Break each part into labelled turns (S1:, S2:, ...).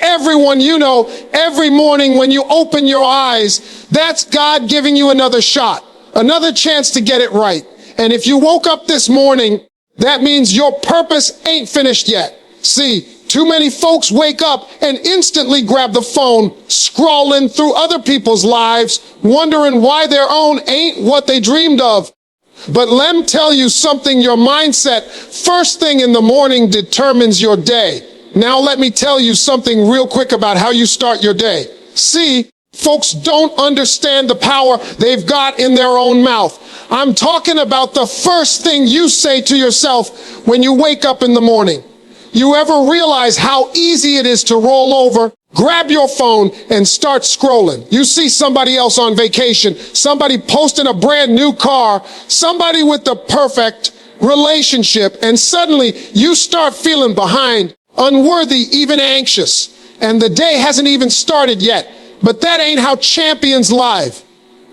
S1: everyone you know every morning when you open your eyes, that's God giving you another shot, another chance to get it right. And if you woke up this morning, that means your purpose ain't finished yet. See, too many folks wake up and instantly grab the phone, scrolling through other people's lives, wondering why their own ain't what they dreamed of. But let me tell you something, your mindset first thing in the morning determines your day. Now let me tell you something real quick about how you start your day. See, folks don't understand the power they've got in their own mouth. I'm talking about the first thing you say to yourself when you wake up in the morning. You ever realize how easy it is to roll over, grab your phone, and start scrolling? You see somebody else on vacation, somebody posting a brand new car, somebody with the perfect relationship, and suddenly you start feeling behind, unworthy, even anxious. And the day hasn't even started yet. But that ain't how champions live.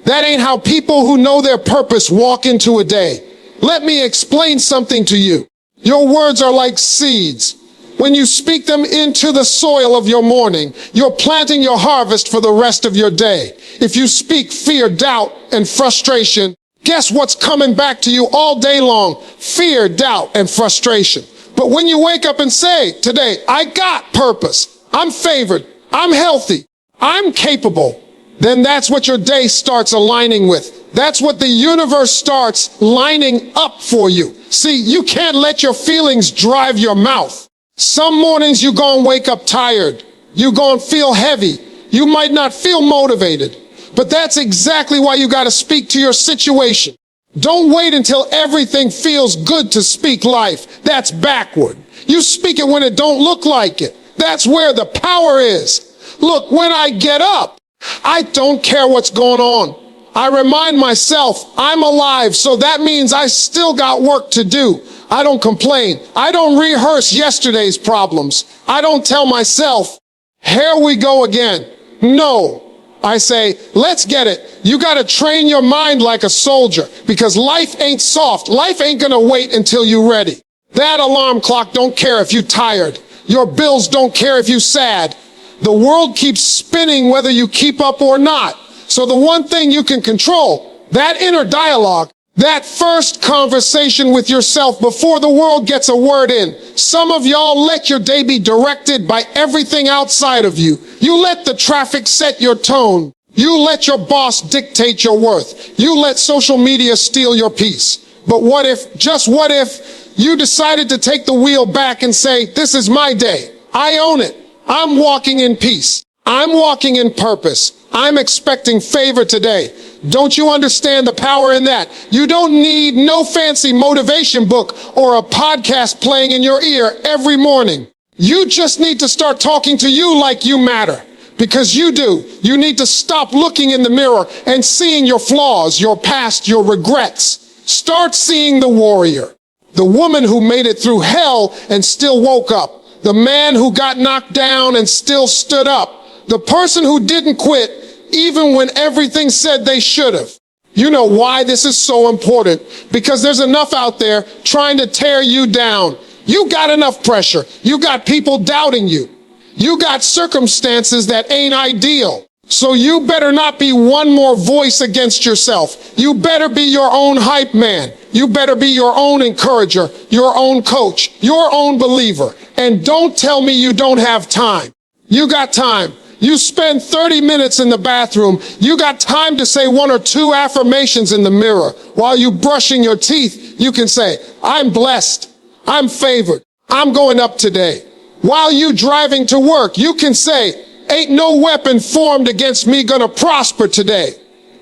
S1: That ain't how people who know their purpose walk into a day. Let me explain something to you. Your words are like seeds. When you speak them into the soil of your morning, you're planting your harvest for the rest of your day. If you speak fear, doubt, and frustration, guess what's coming back to you all day long? Fear, doubt, and frustration. But when you wake up and say, today, I got purpose, I'm favored, I'm healthy, I'm capable, then that's what your day starts aligning with. That's what the universe starts lining up for you. See, you can't let your feelings drive your mouth. Some mornings you're going to wake up tired. You're going to feel heavy. You might not feel motivated. But that's exactly why you got to speak to your situation. Don't wait until everything feels good to speak life. That's backward. You speak it when it don't look like it. That's where the power is. Look, when I get up, I don't care what's going on. I remind myself I'm alive, so that means I still got work to do. I don't complain. I don't rehearse yesterday's problems. I don't tell myself, here we go again. No. I say, let's get it. You got to train your mind like a soldier, because life ain't soft. Life ain't going to wait until you're ready. That alarm clock don't care if you're tired. Your bills don't care if you're sad. The world keeps spinning whether you keep up or not. So the one thing you can control, that inner dialogue, that first conversation with yourself before the world gets a word in. Some of y'all let your day be directed by everything outside of you. You let the traffic set your tone. You let your boss dictate your worth. You let social media steal your peace. But what if, just what if, you decided to take the wheel back and say, this is my day. I own it. I'm walking in peace. I'm walking in purpose. I'm expecting favor today. Don't you understand the power in that? You don't need no fancy motivation book or a podcast playing in your ear every morning. You just need to start talking to you like you matter. Because you do. You need to stop looking in the mirror and seeing your flaws, your past, your regrets. Start seeing the warrior. The woman who made it through hell and still woke up. The man who got knocked down and still stood up. The person who didn't quit even when everything said they should have. You know why this is so important? Because there's enough out there trying to tear you down. You got enough pressure. You got people doubting you. You got circumstances that ain't ideal. So you better not be one more voice against yourself. You better be your own hype man. You better be your own encourager, your own coach, your own believer. And don't tell me you don't have time. You got time. You spend 30 minutes in the bathroom. You got time to say 1 or 2 affirmations in the mirror. While you brushing your teeth, you can say, I'm blessed. I'm favored. I'm going up today. While you driving to work, you can say, ain't no weapon formed against me gonna prosper today.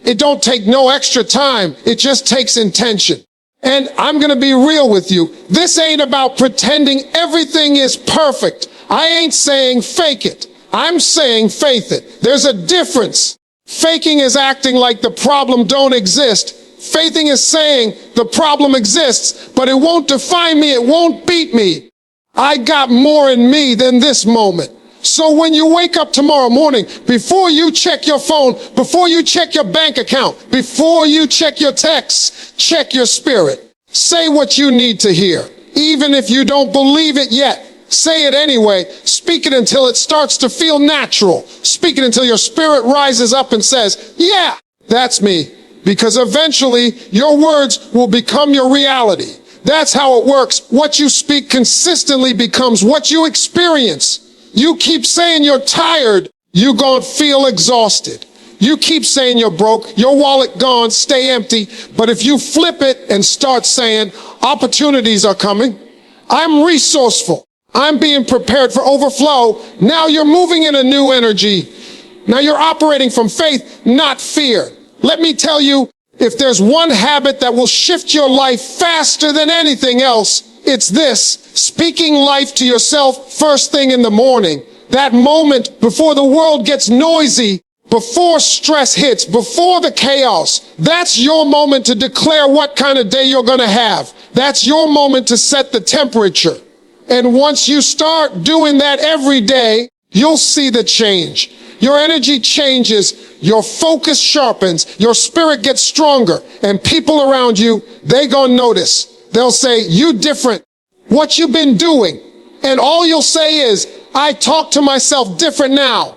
S1: It don't take no extra time. It just takes intention. And I'm gonna be real with you. This ain't about pretending everything is perfect. I ain't saying fake it. I'm saying faith it. There's a difference. Faking is acting like the problem don't exist. Faithing is saying the problem exists, but it won't define me. It won't beat me. I got more in me than this moment. So when you wake up tomorrow morning, before you check your phone, before you check your bank account, before you check your texts, check your spirit. Say what you need to hear. Even if you don't believe it yet, Say it anyway. Speak it until it starts to feel natural. Speak it until your spirit rises up and says, yeah, that's me. Because eventually your words will become your reality. That's how it works. What you speak consistently becomes what you experience. You keep saying you're tired, you're gonna feel exhausted. You keep saying you're broke, your wallet gone, stay empty. But if you flip it and start saying, opportunities are coming, I'm resourceful, I'm being prepared for overflow, now you're moving in a new energy. Now you're operating from faith, not fear. Let me tell you, if there's one habit that will shift your life faster than anything else, it's this: speaking life to yourself first thing in the morning. That moment before the world gets noisy, before stress hits, before the chaos. That's your moment to declare what kind of day you're going to have. That's your moment to set the temperature. And once you start doing that every day, you'll see the change. Your energy changes, your focus sharpens, your spirit gets stronger, and people around you, they gonna notice. They'll say, you different. What you been doing? And all you'll say is, I talk to myself different now.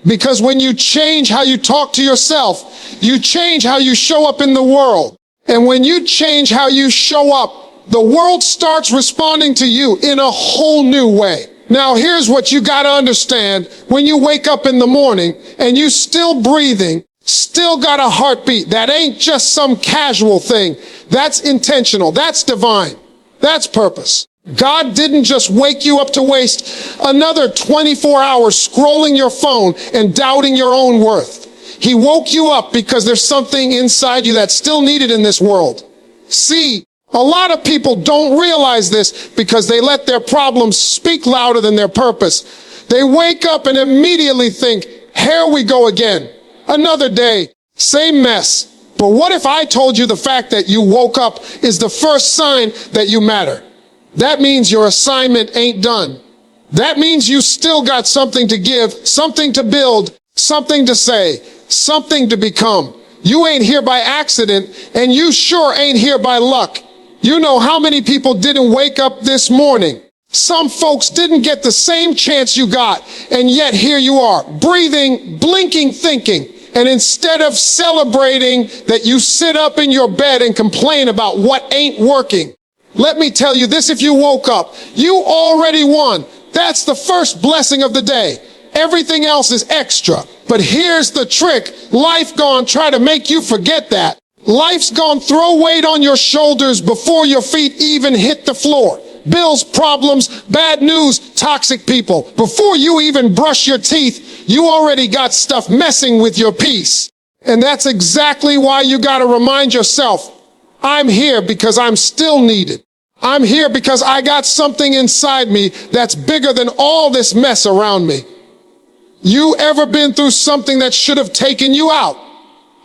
S1: Because when you change how you talk to yourself, you change how you show up in the world. And when you change how you show up, the world starts responding to you in a whole new way. Now, here's what you got to understand. When you wake up in the morning and you still breathing, still got a heartbeat, that ain't just some casual thing. That's intentional. That's divine. That's purpose. God didn't just wake you up to waste another 24 hours scrolling your phone and doubting your own worth. He woke you up because there's something inside you that's still needed in this world. See, a lot of people don't realize this because they let their problems speak louder than their purpose. They wake up and immediately think, here we go again. Another day, same mess. But what if I told you the fact that you woke up is the first sign that you matter? That means your assignment ain't done. That means you still got something to give, something to build, something to say, something to become. You ain't here by accident, and you sure ain't here by luck. You know how many people didn't wake up this morning? Some folks didn't get the same chance you got, and yet here you are, breathing, blinking, thinking. And instead of celebrating that you sit up in your bed and complain about what ain't working, let me tell you this: if you woke up, you already won. That's the first blessing of the day. Everything else is extra. But here's the trick. Life gonna try to make you forget that. Life's gonna throw weight on your shoulders before your feet even hit the floor. Bills, problems, bad news, toxic people. Before you even brush your teeth, you already got stuff messing with your peace. And that's exactly why you gotta remind yourself, I'm here because I'm still needed. I'm here because I got something inside me that's bigger than all this mess around me. You ever been through something that should have taken you out?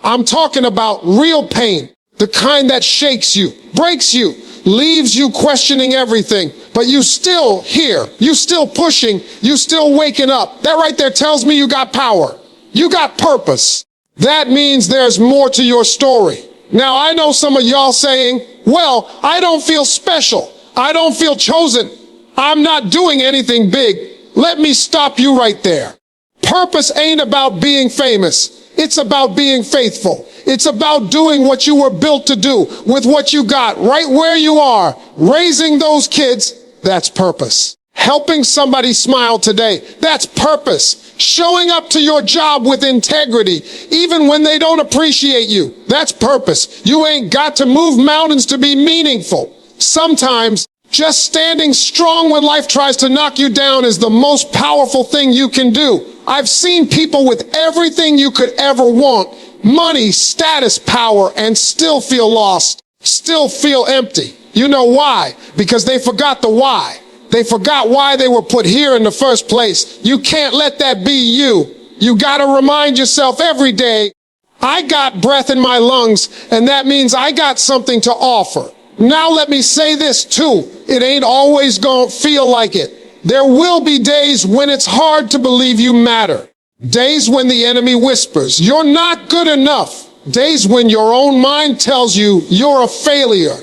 S1: I'm talking about real pain, the kind that shakes you, breaks you, leaves you questioning everything, but you still here, you still pushing, you still waking up. That right there tells me you got power. You got purpose. That means there's more to your story. Now, I know some of y'all saying, well, I don't feel special. I don't feel chosen. I'm not doing anything big. Let me stop you right there. Purpose ain't about being famous. It's about being faithful. It's about doing what you were built to do with what you got right where you are. Raising those kids, that's purpose. Helping somebody smile today, that's purpose. Showing up to your job with integrity, even when they don't appreciate you, that's purpose. You ain't got to move mountains to be meaningful. Sometimes just standing strong when life tries to knock you down is the most powerful thing you can do. I've seen people with everything you could ever want, money, status, power, and still feel lost, still feel empty. You know why? Because they forgot the why. They forgot why they were put here in the first place. You can't let that be you. You gotta remind yourself every day, I got breath in my lungs, and that means I got something to offer. Now let me say this too. It ain't always gonna feel like it. There will be days when it's hard to believe you matter. Days when the enemy whispers, you're not good enough. Days when your own mind tells you you're a failure.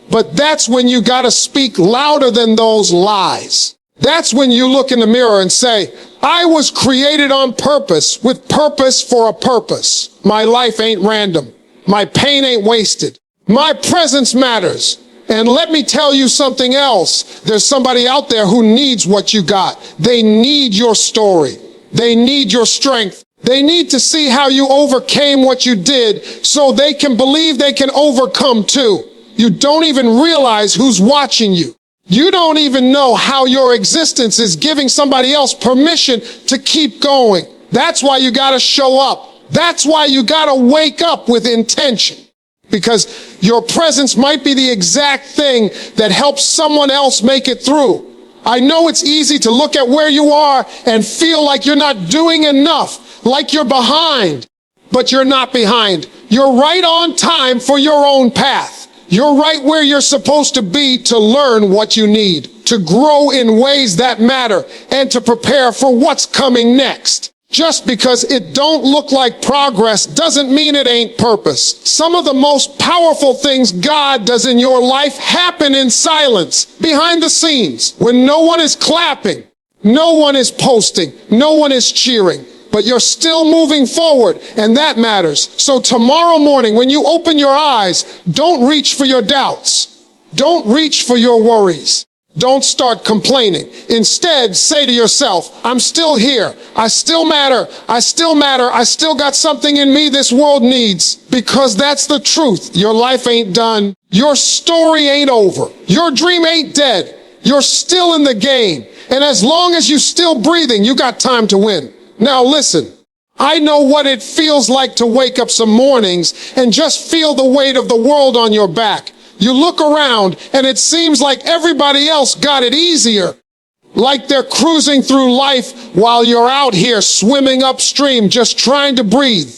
S1: But that's when you gotta speak louder than those lies. That's when you look in the mirror and say, I was created on purpose, with purpose for a purpose. My life ain't random. My pain ain't wasted. My presence matters. And let me tell you something else. There's somebody out there who needs what you got. They need your story. They need your strength. They need to see how you overcame what you did so they can believe they can overcome too. You don't even realize who's watching you. You don't even know how your existence is giving somebody else permission to keep going. That's why you gotta show up. That's why you gotta wake up with intention. Because your presence might be the exact thing that helps someone else make it through. I know it's easy to look at where you are and feel like you're not doing enough, like you're behind. But you're not behind. You're right on time for your own path. You're right where you're supposed to be to learn what you need, to grow in ways that matter, and to prepare for what's coming next. Just because it don't look like progress doesn't mean it ain't purpose. Some of the most powerful things God does in your life happen in silence, behind the scenes, when no one is clapping, no one is posting, no one is cheering. But you're still moving forward, and that matters. So tomorrow morning, when you open your eyes, don't reach for your doubts. Don't reach for your worries. Don't start complaining. Instead, say to yourself, I'm still here. I still matter. I still matter. I still got something in me this world needs. Because that's the truth. Your life ain't done. Your story ain't over. Your dream ain't dead. You're still in the game. And as long as you're still breathing, you got time to win. Now listen, I know what it feels like to wake up some mornings and just feel the weight of the world on your back. You look around and it seems like everybody else got it easier. Like they're cruising through life while you're out here swimming upstream just trying to breathe.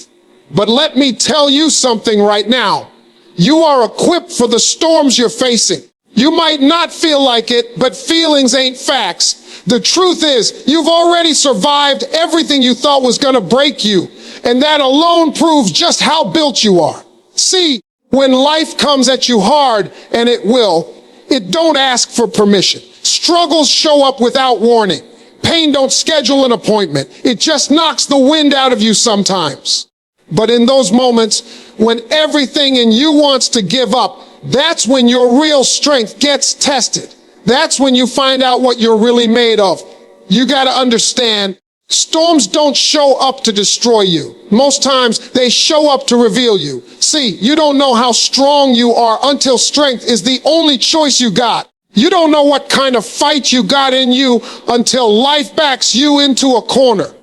S1: But let me tell you something right now. You are equipped for the storms you're facing. You might not feel like it, but feelings ain't facts. The truth is, you've already survived everything you thought was going to break you, and that alone proves just how built you are. See, when life comes at you hard, and it will, it don't ask for permission. Struggles show up without warning. Pain don't schedule an appointment. It just knocks the wind out of you sometimes. But in those moments, when everything in you wants to give up, that's when your real strength gets tested. That's when you find out what you're really made of. You gotta understand, storms don't show up to destroy you. Most times, they show up to reveal you. See, you don't know how strong you are until strength is the only choice you got. You don't know what kind of fight you got in you until life backs you into a corner.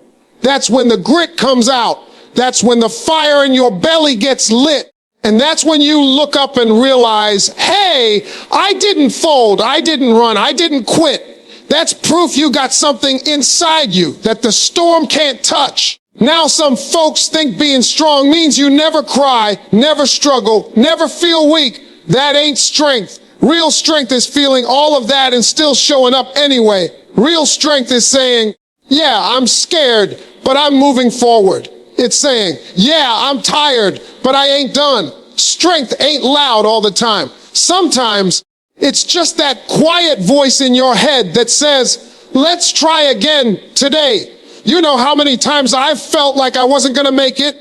S1: That's when the grit comes out. That's when the fire in your belly gets lit. And that's when you look up and realize, hey, I didn't fold, I didn't run, I didn't quit. That's proof you got something inside you that the storm can't touch. Now some folks think being strong means you never cry, never struggle, never feel weak. That ain't strength. Real strength is feeling all of that and still showing up anyway. Real strength is saying, yeah, I'm scared, but I'm moving forward. It's saying, yeah, I'm tired, but I ain't done. Strength ain't loud all the time. Sometimes it's just that quiet voice in your head that says, let's try again today. You know how many times I've felt like I wasn't going to make it?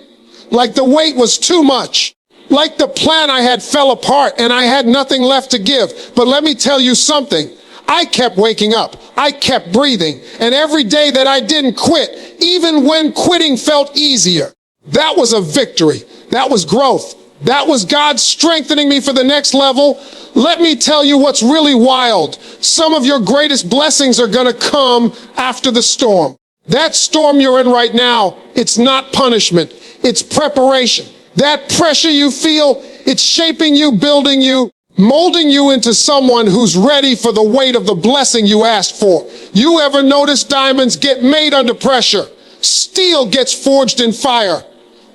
S1: Like the weight was too much. Like the plan I had fell apart and I had nothing left to give. But let me tell you something. I kept waking up. I kept breathing. And every day that I didn't quit, even when quitting felt easier, that was a victory. That was growth. That was God strengthening me for the next level. Let me tell you what's really wild. Some of your greatest blessings are going to come after the storm. That storm you're in right now, it's not punishment. It's preparation. That pressure you feel, it's shaping you, building you, molding you into someone who's ready for the weight of the blessing you asked for. You ever notice diamonds get made under pressure? Steel gets forged in fire.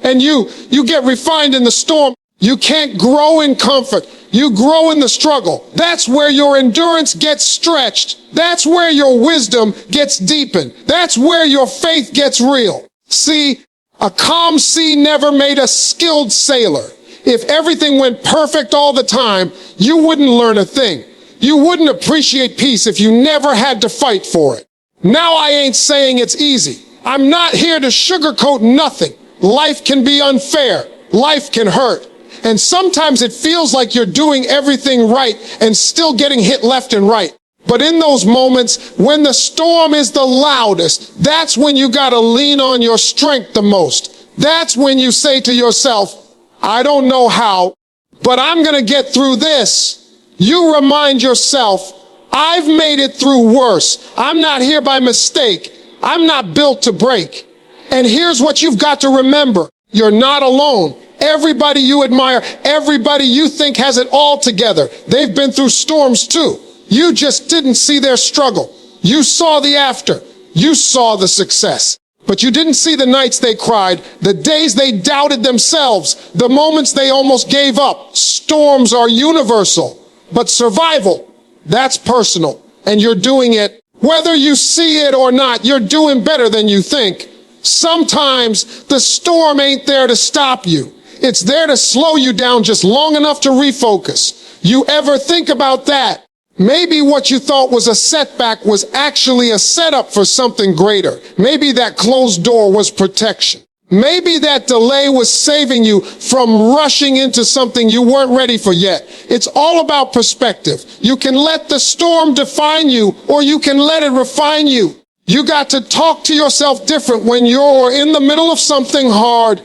S1: And you get refined in the storm. You can't grow in comfort. You grow in the struggle. That's where your endurance gets stretched. That's where your wisdom gets deepened. That's where your faith gets real. See, a calm sea never made a skilled sailor. If everything went perfect all the time, you wouldn't learn a thing. You wouldn't appreciate peace if you never had to fight for it. Now I ain't saying it's easy. I'm not here to sugarcoat nothing. Life can be unfair. Life can hurt. And sometimes it feels like you're doing everything right and still getting hit left and right. But in those moments, when the storm is the loudest, that's when you gotta lean on your strength the most. That's when you say to yourself, I don't know how, but I'm gonna get through this. You remind yourself, I've made it through worse. I'm not here by mistake. I'm not built to break. And here's what you've got to remember. You're not alone. Everybody you admire, everybody you think has it all together, they've been through storms too. You just didn't see their struggle. You saw the after. You saw the success. But you didn't see the nights they cried, the days they doubted themselves, the moments they almost gave up. Storms are universal. But survival, that's personal, and you're doing it. Whether you see it or not, you're doing better than you think. Sometimes the storm ain't there to stop you. It's there to slow you down just long enough to refocus. You ever think about that? Maybe what you thought was a setback was actually a setup for something greater. Maybe that closed door was protection. Maybe that delay was saving you from rushing into something you weren't ready for yet. It's all about perspective. You can let the storm define you, or you can let it refine you. You got to talk to yourself different when you're in the middle of something hard.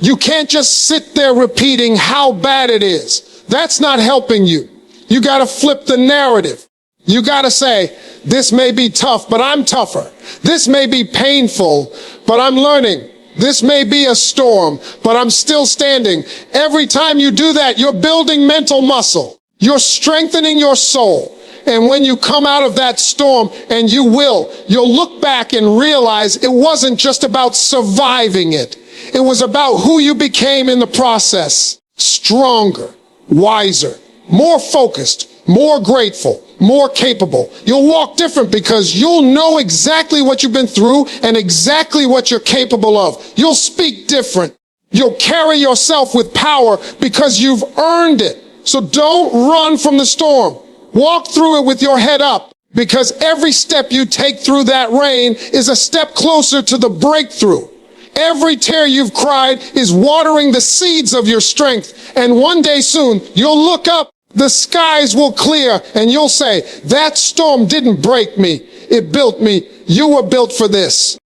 S1: You can't just sit there repeating how bad it is. That's not helping you. You got to flip the narrative. You got to say, this may be tough, but I'm tougher. This may be painful, but I'm learning. This may be a storm, but I'm still standing. Every time you do that, you're building mental muscle. You're strengthening your soul. And when you come out of that storm, and you'll look back and realize it wasn't just about surviving it. It was about who you became in the process. Stronger, wiser, more focused, more grateful, more capable. You'll walk different because you'll know exactly what you've been through and exactly what you're capable of. You'll speak different. You'll carry yourself with power because you've earned it. So don't run from the storm. Walk through it with your head up, because every step you take through that rain is a step closer to the breakthrough. Every tear you've cried is watering the seeds of your strength. And one day soon, you'll look up, the skies will clear, and you'll say, that storm didn't break me. It built me. You were built for this.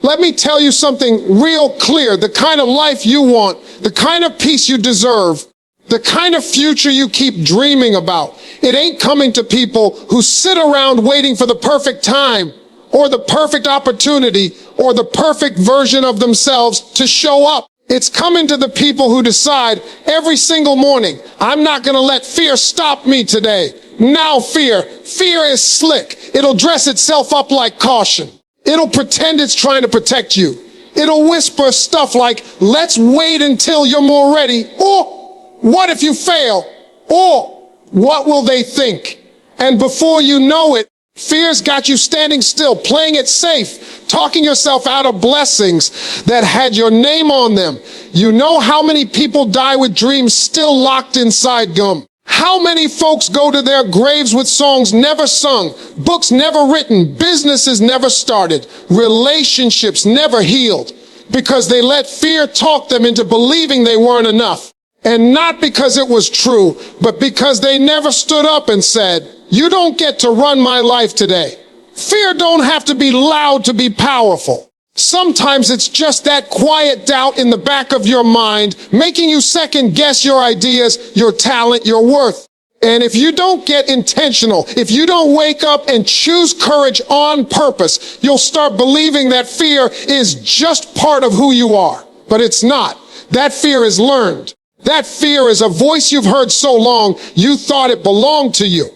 S1: Let me tell you something real clear. The kind of life you want, the kind of peace you deserve, the kind of future you keep dreaming about, it ain't coming to people who sit around waiting for the perfect time or the perfect opportunity or the perfect version of themselves to show up. It's coming to the people who decide every single morning, I'm not going to let fear stop me today. Now fear is slick. It'll dress itself up like caution. It'll pretend it's trying to protect you. It'll whisper stuff like, let's wait until you're more ready. Or, what if you fail? Or, what will they think? And before you know it, fear's got you standing still, playing it safe, talking yourself out of blessings that had your name on them. You know how many people die with dreams still locked inside gum? How many folks go to their graves with songs never sung, books never written, businesses never started, relationships never healed, because they let fear talk them into believing they weren't enough. And not because it was true, but because they never stood up and said, you don't get to run my life today. Fear don't have to be loud to be powerful. Sometimes it's just that quiet doubt in the back of your mind, making you second guess your ideas, your talent, your worth. And if you don't get intentional, if you don't wake up and choose courage on purpose, you'll start believing that fear is just part of who you are. But it's not. That fear is learned. That fear is a voice you've heard so long, you thought it belonged to you.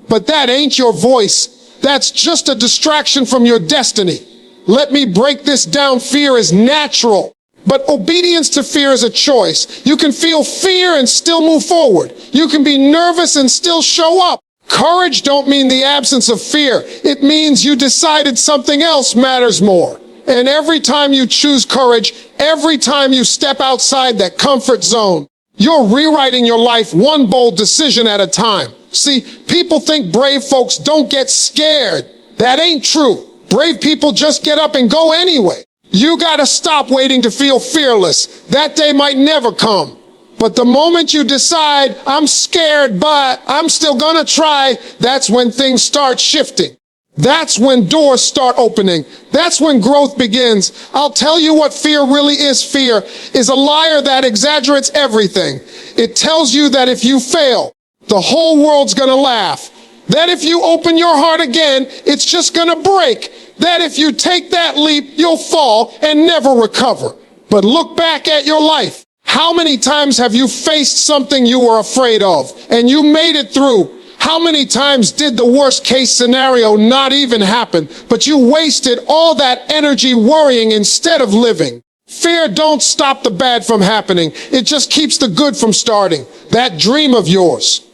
S1: But that ain't your voice. That's just a distraction from your destiny. Let me break this down. Fear is natural, but obedience to fear is a choice. You can feel fear and still move forward. You can be nervous and still show up. Courage don't mean the absence of fear. It means you decided something else matters more. And every time you choose courage, every time you step outside that comfort zone, You're rewriting your life one bold decision at a time. See, people think brave folks don't get scared. That ain't true. Brave people just get up and go anyway. You gotta stop waiting to feel fearless. That day might never come. But the moment you decide, I'm scared, but I'm still gonna try, that's when things start shifting. That's when doors start opening. That's when growth begins. I'll tell you what fear really is. Fear is a liar that exaggerates everything. It tells you that if you fail, the whole world's gonna laugh. That if you open your heart again, it's just gonna break. That if you take that leap, you'll fall and never recover. But look back at your life. How many times have you faced something you were afraid of and you made it through? How many times did the worst case scenario not even happen, but you wasted all that energy worrying instead of living? Fear don't stop the bad from happening. It just keeps the good from starting. That dream of yours,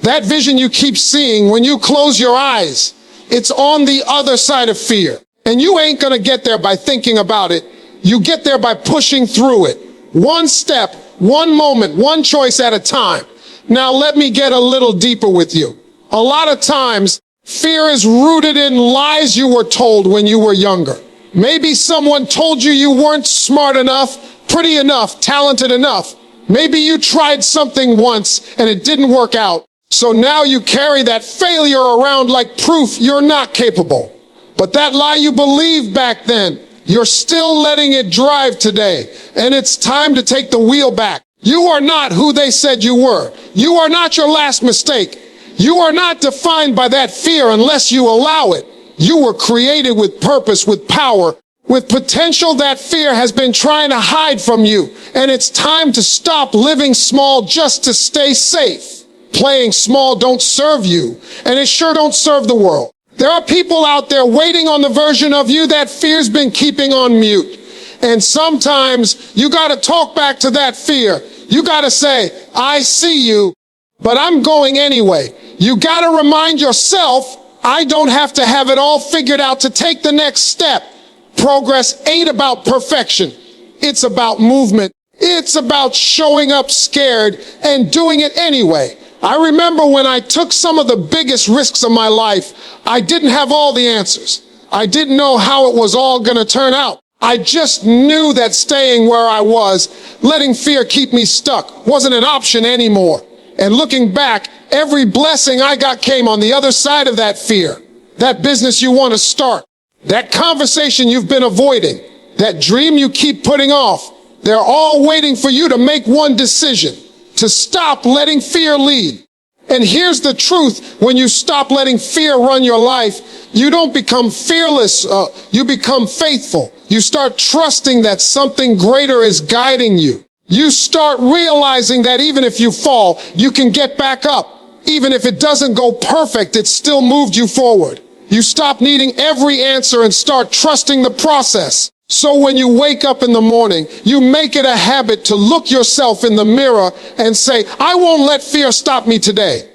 S1: that vision you keep seeing when you close your eyes, it's on the other side of fear. And you ain't gonna get there by thinking about it. You get there by pushing through it. One step, one moment, one choice at a time. Now let me get a little deeper with you. A lot of times, fear is rooted in lies you were told when you were younger. Maybe someone told you you weren't smart enough, pretty enough, talented enough. Maybe you tried something once and it didn't work out. So now you carry that failure around like proof you're not capable. But that lie you believed back then, you're still letting it drive today. And it's time to take the wheel back. You are not who they said you were. You are not your last mistake. You are not defined by that fear unless you allow it. You were created with purpose, with power, with potential that fear has been trying to hide from you. And it's time to stop living small just to stay safe. Playing small don't serve you, and it sure don't serve the world. There are people out there waiting on the version of you that fear's been keeping on mute. And sometimes you gotta talk back to that fear. You gotta say, I see you, but I'm going anyway. You gotta remind yourself, I don't have to have it all figured out to take the next step. Progress ain't about perfection. It's about movement. It's about showing up scared and doing it anyway. I remember when I took some of the biggest risks of my life, I didn't have all the answers. I didn't know how it was all gonna turn out. I just knew that staying where I was, letting fear keep me stuck, wasn't an option anymore. And looking back, every blessing I got came on the other side of that fear. That business you want to start, that conversation you've been avoiding, that dream you keep putting off, they're all waiting for you to make one decision, to stop letting fear lead. And here's the truth, when you stop letting fear run your life, you don't become fearless, you become faithful. You start trusting that something greater is guiding you. You start realizing that even if you fall, you can get back up. Even if it doesn't go perfect, it still moved you forward. You stop needing every answer and start trusting the process. So when you wake up in the morning, you make it a habit to look yourself in the mirror and say, I won't let fear stop me today.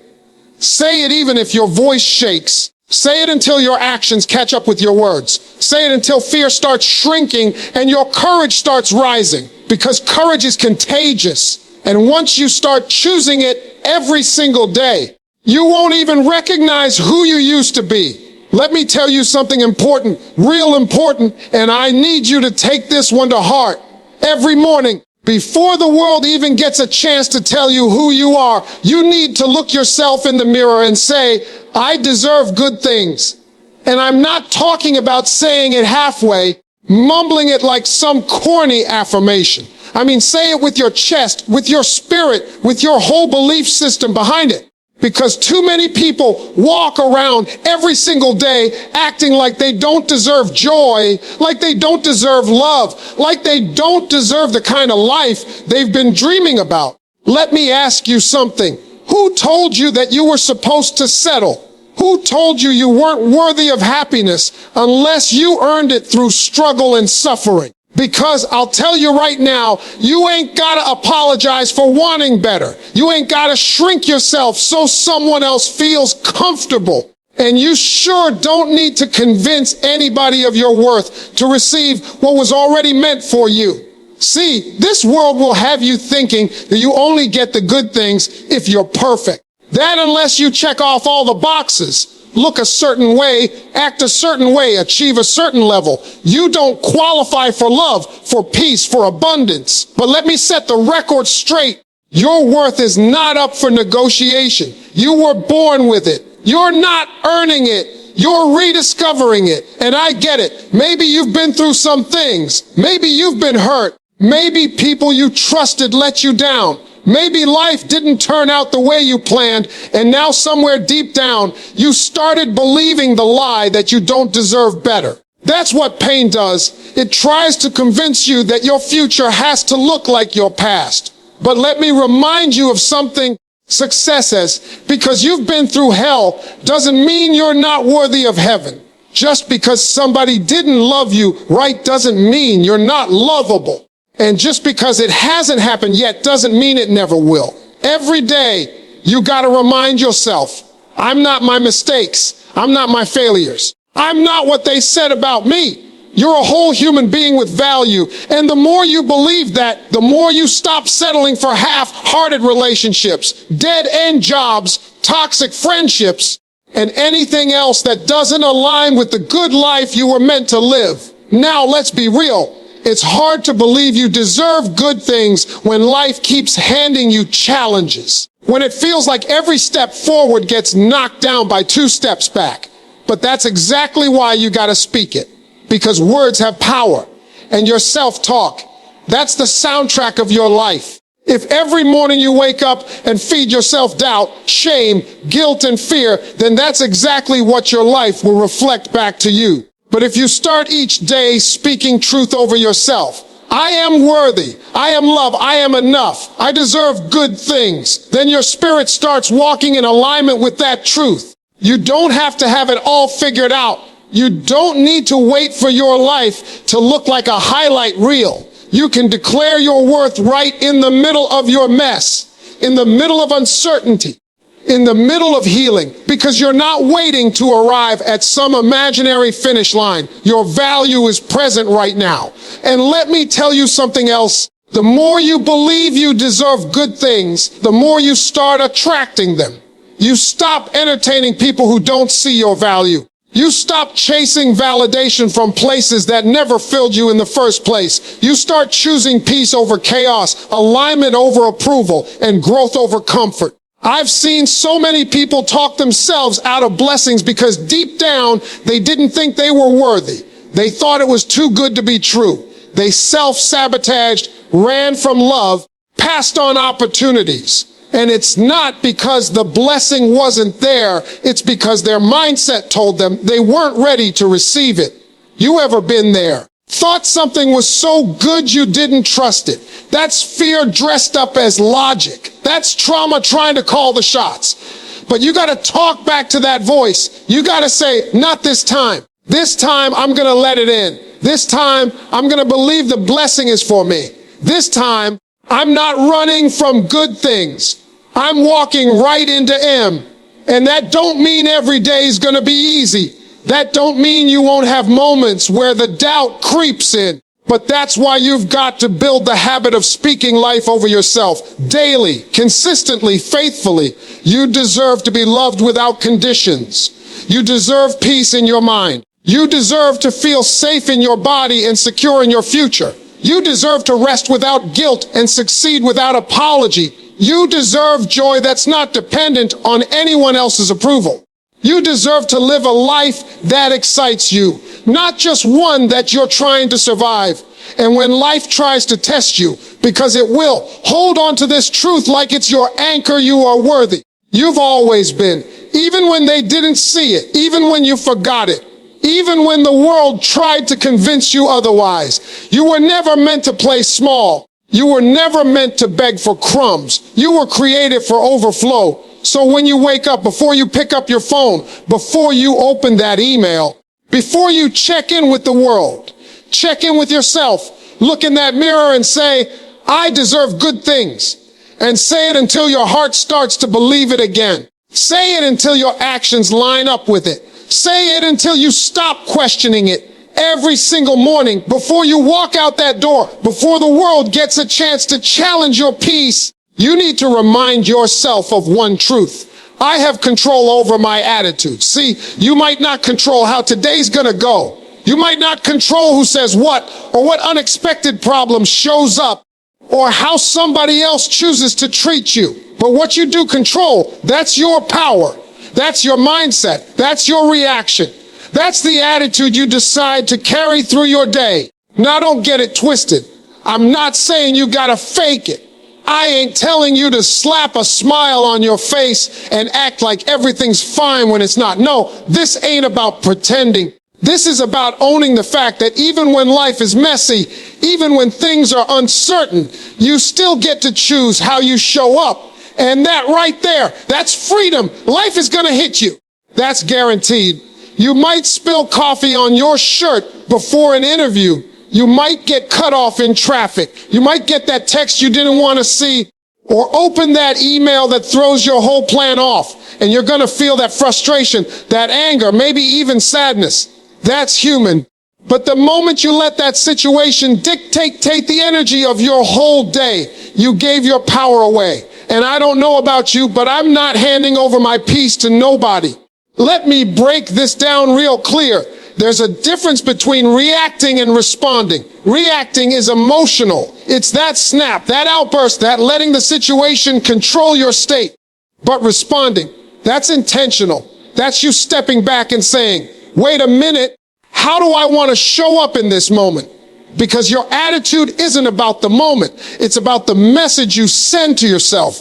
S1: Say it even if your voice shakes. Say it until your actions catch up with your words. Say it until fear starts shrinking and your courage starts rising. Because courage is contagious. And once you start choosing it every single day, you won't even recognize who you used to be. Let me tell you something important, real important, and I need you to take this one to heart. Every morning, before the world even gets a chance to tell you who you are, you need to look yourself in the mirror and say, I deserve good things. And I'm not talking about saying it halfway, mumbling it like some corny affirmation. I mean, say it with your chest, with your spirit, with your whole belief system behind it. Because too many people walk around every single day acting like they don't deserve joy, like they don't deserve love, like they don't deserve the kind of life they've been dreaming about. Let me ask you something. Who told you that you were supposed to settle? Who told you you weren't worthy of happiness unless you earned it through struggle and suffering? Because I'll tell you right now, you ain't gotta apologize for wanting better. You ain't gotta shrink yourself so someone else feels comfortable. And you sure don't need to convince anybody of your worth to receive what was already meant for you. See, this world will have you thinking that you only get the good things if you're perfect. That unless you check off all the boxes, look a certain way, act a certain way, achieve a certain level, you don't qualify for love, for peace, for abundance. But let me set the record straight. Your worth is not up for negotiation. You were born with it. You're not earning it. You're rediscovering it. And I get it. Maybe you've been through some things. Maybe you've been hurt. Maybe people you trusted let you down. Maybe life didn't turn out the way you planned, and now somewhere deep down, you started believing the lie that you don't deserve better. That's what pain does. It tries to convince you that your future has to look like your past. But let me remind you of something success is. Because you've been through hell doesn't mean you're not worthy of heaven. Just because somebody didn't love you right doesn't mean you're not lovable. And just because it hasn't happened yet doesn't mean it never will. Every day, you gotta remind yourself, I'm not my mistakes. I'm not my failures. I'm not what they said about me. You're a whole human being with value. And the more you believe that, the more you stop settling for half-hearted relationships, dead-end jobs, toxic friendships, and anything else that doesn't align with the good life you were meant to live. Now, let's be real. It's hard to believe you deserve good things when life keeps handing you challenges. When it feels like every step forward gets knocked down by 2 steps back. But that's exactly why you gotta speak it. Because words have power. And your self-talk, that's the soundtrack of your life. If every morning you wake up and feed yourself doubt, shame, guilt, and fear, then that's exactly what your life will reflect back to you. But if you start each day speaking truth over yourself, I am worthy, I am loved, I am enough, I deserve good things, then your spirit starts walking in alignment with that truth. You don't have to have it all figured out. You don't need to wait for your life to look like a highlight reel. You can declare your worth right in the middle of your mess, in the middle of uncertainty, in the middle of healing, because you're not waiting to arrive at some imaginary finish line. Your value is present right now. And let me tell you something else. The more you believe you deserve good things, the more you start attracting them. You stop entertaining people who don't see your value. You stop chasing validation from places that never filled you in the first place. You start choosing peace over chaos, alignment over approval, and growth over comfort. I've seen so many people talk themselves out of blessings because deep down, they didn't think they were worthy. They thought it was too good to be true. They self-sabotaged, ran from love, passed on opportunities. And it's not because the blessing wasn't there, it's because their mindset told them they weren't ready to receive it. You ever been there? Thought something was so good you didn't trust it. That's fear dressed up as logic. That's trauma trying to call the shots. But you gotta talk back to that voice. You gotta say, not this time. This time I'm gonna let it in. This time I'm gonna believe the blessing is for me. This time I'm not running from good things. I'm walking right into M. And that don't mean every day is gonna be easy. That don't mean you won't have moments where the doubt creeps in. But that's why you've got to build the habit of speaking life over yourself daily, consistently, faithfully. You deserve to be loved without conditions. You deserve peace in your mind. You deserve to feel safe in your body and secure in your future. You deserve to rest without guilt and succeed without apology. You deserve joy that's not dependent on anyone else's approval. You deserve to live a life that excites you, not just one that you're trying to survive. And when life tries to test you, because it will, hold on to this truth like it's your anchor. You are worthy. You've always been, even when they didn't see it, even when you forgot it, even when the world tried to convince you otherwise. You were never meant to play small. You were never meant to beg for crumbs. You were created for overflow. So when you wake up, before you pick up your phone, before you open that email, before you check in with the world, check in with yourself, look in that mirror and say, I deserve good things. And say it until your heart starts to believe it again. Say it until your actions line up with it. Say it until you stop questioning it Every single morning, before you walk out that door, before the world gets a chance to challenge your peace, you need to remind yourself of one truth. I have control over my attitude. See, you might not control how today's gonna go. You might not control who says what, or what unexpected problem shows up, or how somebody else chooses to treat you. But what you do control, that's your power. That's your mindset. That's your reaction. That's the attitude you decide to carry through your day. Now don't get it twisted. I'm not saying you gotta fake it. I ain't telling you to slap a smile on your face and act like everything's fine when it's not. No, this ain't about pretending. This is about owning the fact that even when life is messy, even when things are uncertain, you still get to choose how you show up. And that right there, that's freedom. Life is gonna hit you. That's guaranteed. You might spill coffee on your shirt before an interview. You might get cut off in traffic. You might get that text you didn't want to see, or open that email that throws your whole plan off. And you're going to feel that frustration, that anger, maybe even sadness. That's human. But the moment you let that situation dictate the energy of your whole day, you gave your power away. And I don't know about you, but I'm not handing over my peace to nobody. Let me break this down real clear. There's a difference between reacting and responding. Reacting is emotional. It's that snap, that outburst, that letting the situation control your state. But responding, that's intentional. That's you stepping back and saying, wait a minute, how do I want to show up in this moment? Because your attitude isn't about the moment. It's about the message you send to yourself.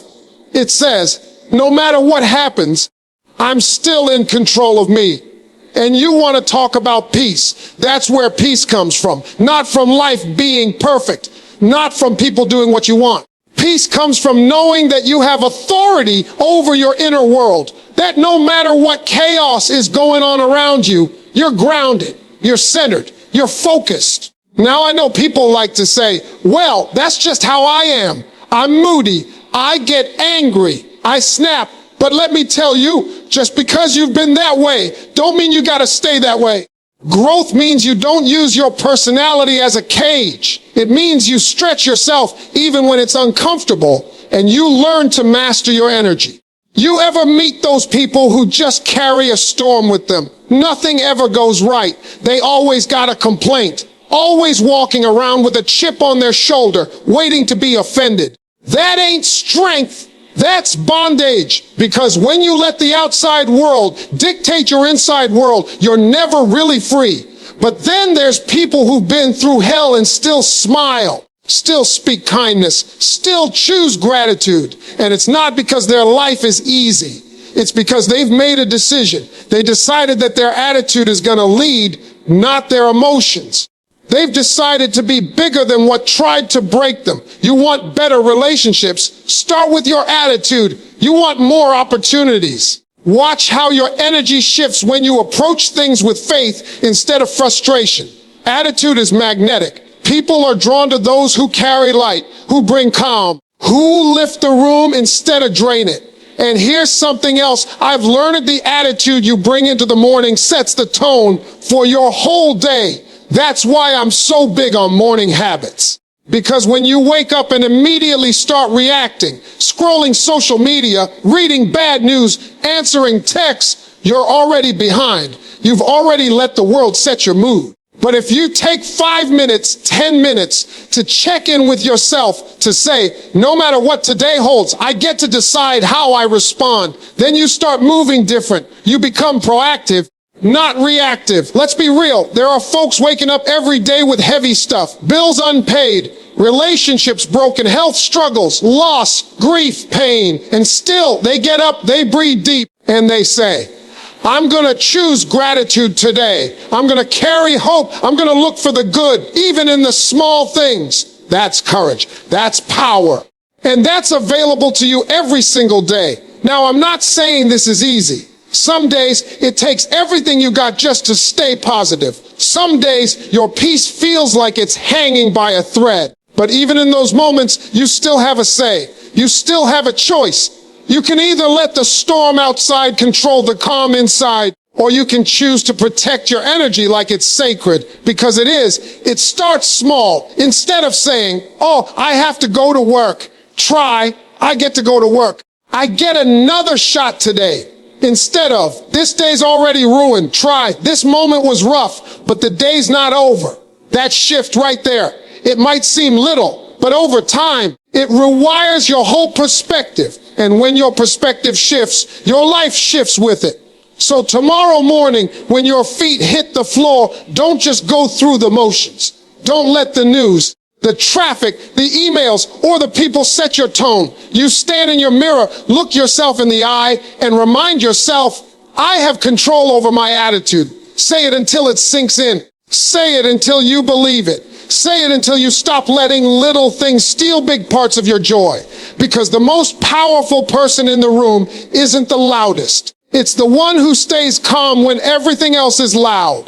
S1: It says, no matter what happens, I'm still in control of me. And you want to talk about peace. That's where peace comes from. Not from life being perfect. Not from people doing what you want. Peace comes from knowing that you have authority over your inner world. That no matter what chaos is going on around you, you're grounded, you're centered, you're focused. Now I know people like to say, well, that's just how I am. I'm moody. I get angry. I snap. But let me tell you, just because you've been that way, don't mean you gotta stay that way. Growth means you don't use your personality as a cage. It means you stretch yourself even when it's uncomfortable, and you learn to master your energy. You ever meet those people who just carry a storm with them? Nothing ever goes right. They always got a complaint, always walking around with a chip on their shoulder, waiting to be offended. That ain't strength. That's bondage, because when you let the outside world dictate your inside world, you're never really free. But then there's people who've been through hell and still smile, still speak kindness, still choose gratitude. And it's not because their life is easy. It's because they've made a decision. They decided that their attitude is going to lead, not their emotions. They've decided to be bigger than what tried to break them. You want better relationships? Start with your attitude. You want more opportunities. Watch how your energy shifts when you approach things with faith instead of frustration. Attitude is magnetic. People are drawn to those who carry light, who bring calm, who lift the room instead of drain it. And here's something else. I've learned the attitude you bring into the morning sets the tone for your whole day. That's why I'm so big on morning habits. Because when you wake up and immediately start reacting, scrolling social media, reading bad news, answering texts, you're already behind. You've already let the world set your mood. But if you take 5 minutes, 10 minutes to check in with yourself, to say, no matter what today holds, I get to decide how I respond, then you start moving different. You become proactive, not reactive. Let's be real. There are folks waking up every day with heavy stuff, bills unpaid, relationships broken, health struggles, loss, grief, pain, and still they get up, they breathe deep, and they say, I'm going to choose gratitude today. I'm going to carry hope. I'm going to look for the good, even in the small things. That's courage. That's power. And that's available to you every single day. Now, I'm not saying this is easy. Some days it takes everything you got just to stay positive. Some days your peace feels like it's hanging by a thread. But even in those moments, you still have a say. You still have a choice. You can either let the storm outside control the calm inside, Or you can choose to protect your energy like it's sacred, because it is. It starts small. Instead of saying, oh, I have to go to work. Try, I get to go to work. I get another shot today. Instead of, this day's already ruined. Try, this moment was rough, but the day's not over. That shift right there. It might seem little, but over time, it rewires your whole perspective. And when your perspective shifts, your life shifts with it. So tomorrow morning, when your feet hit the floor, don't just go through the motions. Don't let the news, the traffic, the emails, or the people set your tone. You stand in your mirror, look yourself in the eye, and remind yourself, I have control over my attitude. Say it until it sinks in. Say it until you believe it. Say it until you stop letting little things steal big parts of your joy. Because the most powerful person in the room isn't the loudest. It's the one who stays calm when everything else is loud.